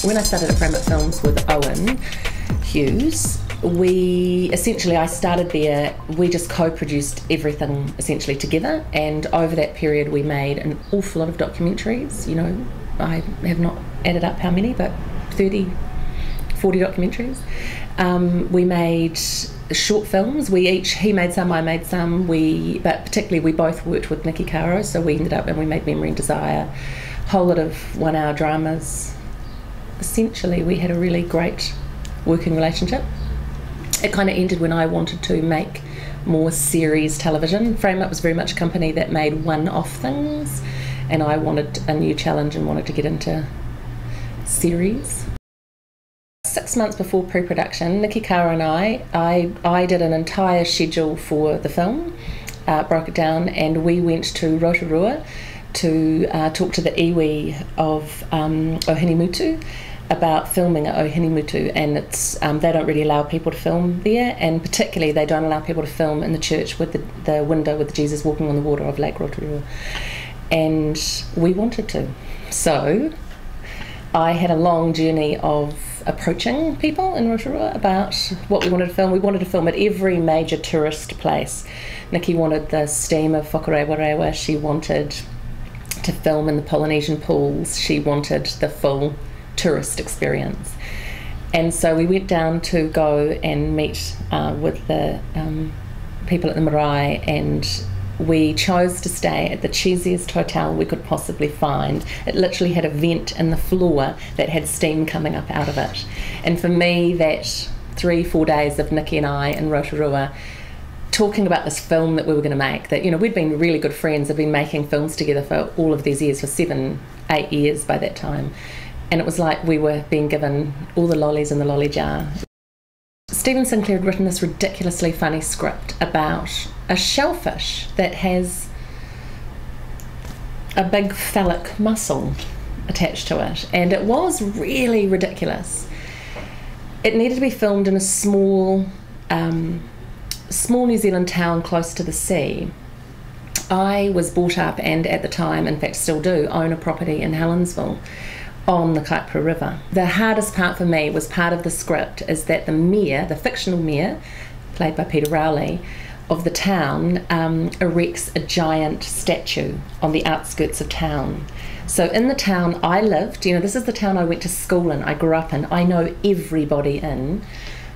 When I started at Frame Up Films with Owen Hughes, I started there, we just co-produced everything essentially together, and over that period we made an awful lot of documentaries. You know, I have not added up how many, but 30, 40 documentaries. We made short films. He made some, I made some. But particularly we both worked with Nicky Caro, so we ended up and we made Memory and Desire, a whole lot of 1 hour dramas. Essentially, we had a really great working relationship. It kind of ended when I wanted to make more series television. Frame Up was very much a company that made one-off things, and I wanted a new challenge and wanted to get into series. 6 months before pre-production, Nicky Caro and I did an entire schedule for the film, broke it down, and we went to Rotorua to talk to the iwi of Ohinimutu about filming at Ohinimutu, and they don't really allow people to film there, and particularly they don't allow people to film in the church with the window with Jesus walking on the water of Lake Rotorua, and we wanted to. So I had a long journey of approaching people in Rotorua about what we wanted to film. We wanted to film at every major tourist place. Nicky wanted the steam of Whakarewarewa, she wanted to film in the Polynesian pools, she wanted the full tourist experience. And so we went down to go and meet with the people at the marae, and we chose to stay at the cheesiest hotel we could possibly find. It literally had a vent in the floor that had steam coming up out of it. And for me, that 3-4 days of Nicky and I in Rotorua talking about this film that we were going to make, that, you know, we'd been really good friends, had been making films together for all of these years, for 7-8 years by that time. And it was like we were being given all the lollies in the lolly jar. Stephen Sinclair had written this ridiculously funny script about a shellfish that has a big phallic mussel attached to it, and it was really ridiculous. It needed to be filmed in a small New Zealand town close to the sea. I was brought up, and at the time, in fact still do, own a property in Helensville on the Kaipara River. The hardest part for me was part of the script is that the mayor, the fictional mayor, played by Peter Rowley, of the town, erects a giant statue on the outskirts of town. So in the town I lived, you know, this is the town I went to school in, I grew up in, I know everybody in,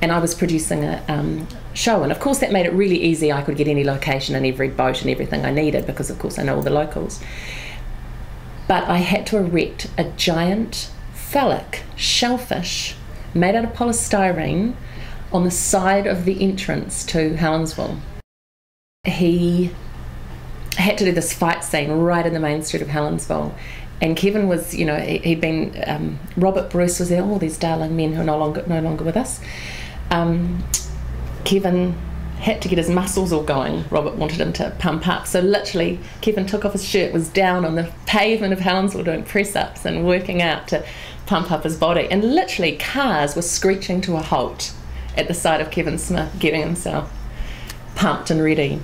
and I was producing a show, and of course that made it really easy. I could get any location and every boat and everything I needed because of course I know all the locals. But I had to erect a giant phallic shellfish made out of polystyrene on the side of the entrance to Helensville. He had to do this fight scene right in the main street of Helensville, and Kevin was, you know, he'd been, Robert Bruce was there, all these darling men who are no longer with us. Kevin had to get his muscles all going. Robert wanted him to pump up, so literally Kevin took off his shirt, was down on the pavement of Helensville doing press-ups and working out to pump up his body, and literally cars were screeching to a halt at the sight of Kevin Smith getting himself pumped and ready.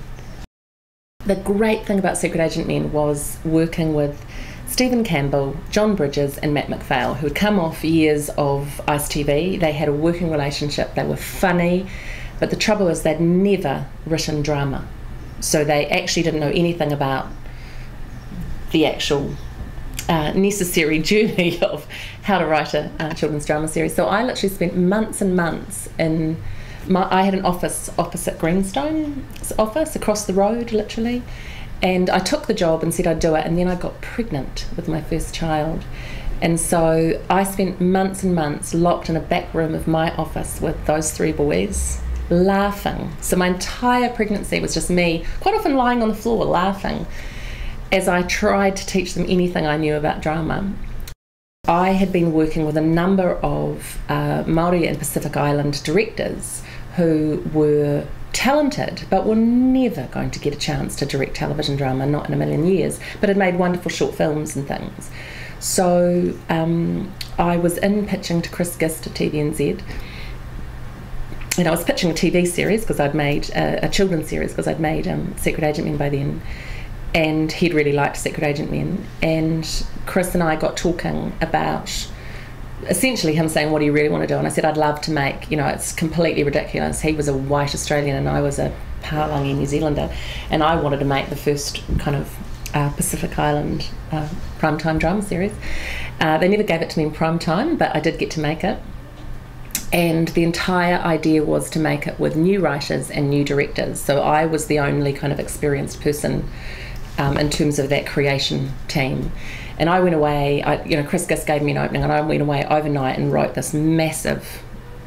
The great thing about Secret Agent Men was working with Stephen Campbell, John Bridges and Matt McPhail, who had come off years of Ice TV. They had a working relationship, they were funny, but the trouble was they'd never written drama. So they actually didn't know anything about the actual necessary journey of how to write a children's drama series. So I literally spent months and months in I had an office opposite Greenstone's office, across the road literally, and I took the job and said I'd do it, and then I got pregnant with my first child. And so I spent months and months locked in a back room of my office with those 3 boys, laughing. So my entire pregnancy was just me, quite often lying on the floor laughing, as I tried to teach them anything I knew about drama. I had been working with a number of Māori and Pacific Island directors who were talented but were never going to get a chance to direct television drama, not in a million years, but had made wonderful short films and things. So I was in pitching to Chris Gist at TVNZ, and I was pitching a TV series because I'd made a children's series because I'd made Secret Agent Men by then, and he'd really liked Secret Agent Men, and Chris and I got talking about essentially him saying, what do you really want to do? And I said, I'd love to make, it's completely ridiculous. He was a white Australian and I was a Pauli New Zealander, and I wanted to make the first kind of Pacific Island primetime drama series. They never gave it to me in prime time, but I did get to make it. And the entire idea was to make it with new writers and new directors. So I was the only kind of experienced person in terms of that creation team. And I went away, Chris Gist gave me an opening, and I went away overnight and wrote this massive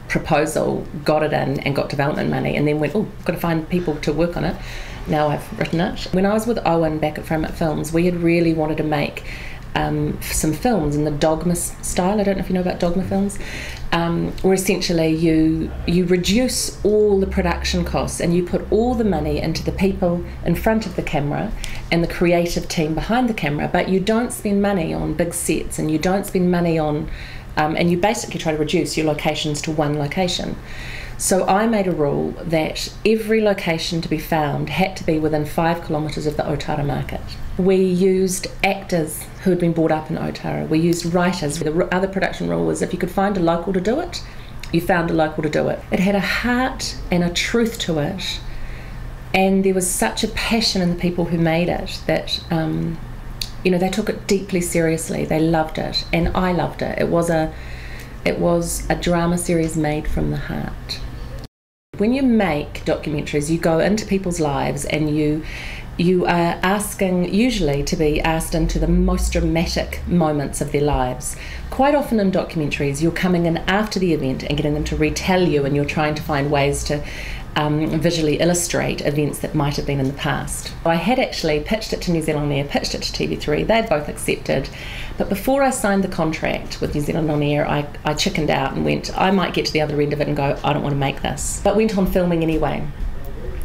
proposal, got it in and got development money, and then went, got to find people to work on it. Now I've written it. When I was with Owen back at Frame Up Films, we had really wanted to make some films in the dogma style. I don't know if you know about dogma films, where essentially you reduce all the production costs and you put all the money into the people in front of the camera and the creative team behind the camera, but you don't spend money on big sets, and you don't spend money on and you basically try to reduce your locations to one location. So I made a rule that every location to be found had to be within 5 kilometres of the Otara market. We used actors who had been brought up in Otara. We used writers. The other production rule was if you could find a local to do it, you found a local to do it. It had a heart and a truth to it, and there was such a passion in the people who made it that they took it deeply seriously. They loved it, and I loved it. It was a drama series made from the heart. When you make documentaries, you go into people's lives and you are asking, usually to be asked into the most dramatic moments of their lives. Quite often in documentaries, you're coming in after the event and getting them to retell you, and you're trying to find ways to visually illustrate events that might have been in the past. I had actually pitched it to New Zealand On Air, pitched it to TV3, they'd both accepted, but before I signed the contract with New Zealand On Air, I chickened out and went, I might get to the other end of it and go, I don't want to make this. But went on filming anyway.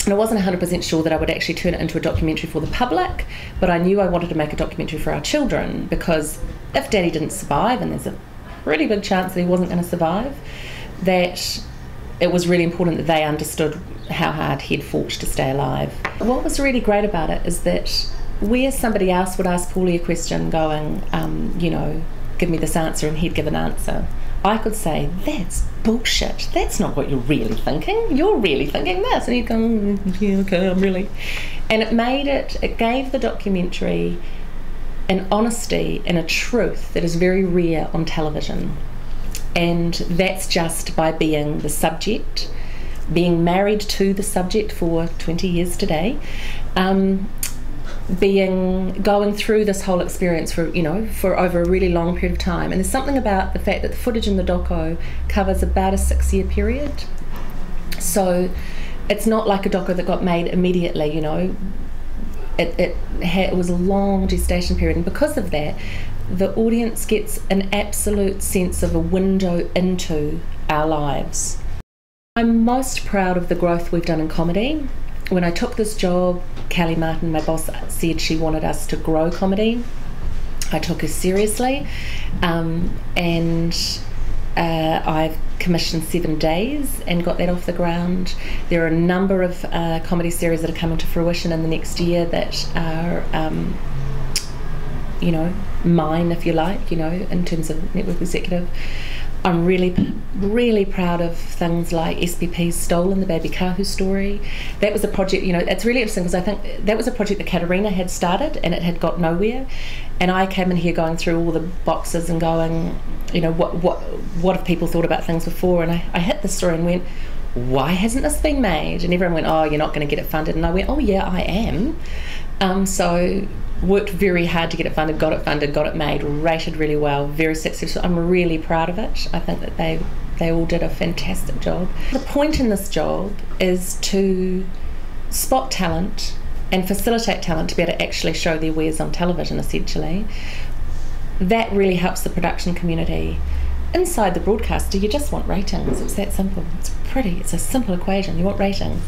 And I wasn't 100% sure that I would actually turn it into a documentary for the public, but I knew I wanted to make a documentary for our children, because if Daddy didn't survive, and there's a pretty big chance that he wasn't going to survive, that it was really important that they understood how hard he'd fought to stay alive. What was really great about it is that where somebody else would ask Pauli a question going, give me this answer, and he'd give an answer, I could say, that's bullshit. That's not what you're really thinking. You're really thinking this. And he'd go, yeah, okay, I'm really. And it gave the documentary an honesty and a truth that is very rare on television. And that's just by being the subject, being married to the subject for 20 years today, going through this whole experience for over a really long period of time. And there's something about the fact that the footage in the doco covers about a 6-year period. So it's not like a doco that got made immediately, it was a long gestation period, and because of that, the audience gets an absolute sense of a window into our lives. I'm most proud of the growth we've done in comedy. When I took this job, Kelly Martin, my boss, said she wanted us to grow comedy. I took her seriously, and I've commissioned 7 Days and got that off the ground. There are a number of comedy series that are coming to fruition in the next year that are mine, if you like, in terms of network executive. I'm really proud of things like SPP's Stolen, the Baby Kahu story. That was a project, it's really interesting because I think that was a project that Katerina had started and it had got nowhere. And I came in here going through all the boxes and going, what have people thought about things before? And I hit the story and went, why hasn't this been made? And everyone went, oh, you're not going to get it funded. And I went, oh yeah, I am. So worked very hard to get it funded, got it made, rated really well, very successful. I'm really proud of it. I think that they all did a fantastic job. The point in this job is to spot talent and facilitate talent to be able to actually show their wares on television, essentially. That really helps the production community. Inside the broadcaster, you just want ratings. It's that simple. It's a simple equation. You want ratings.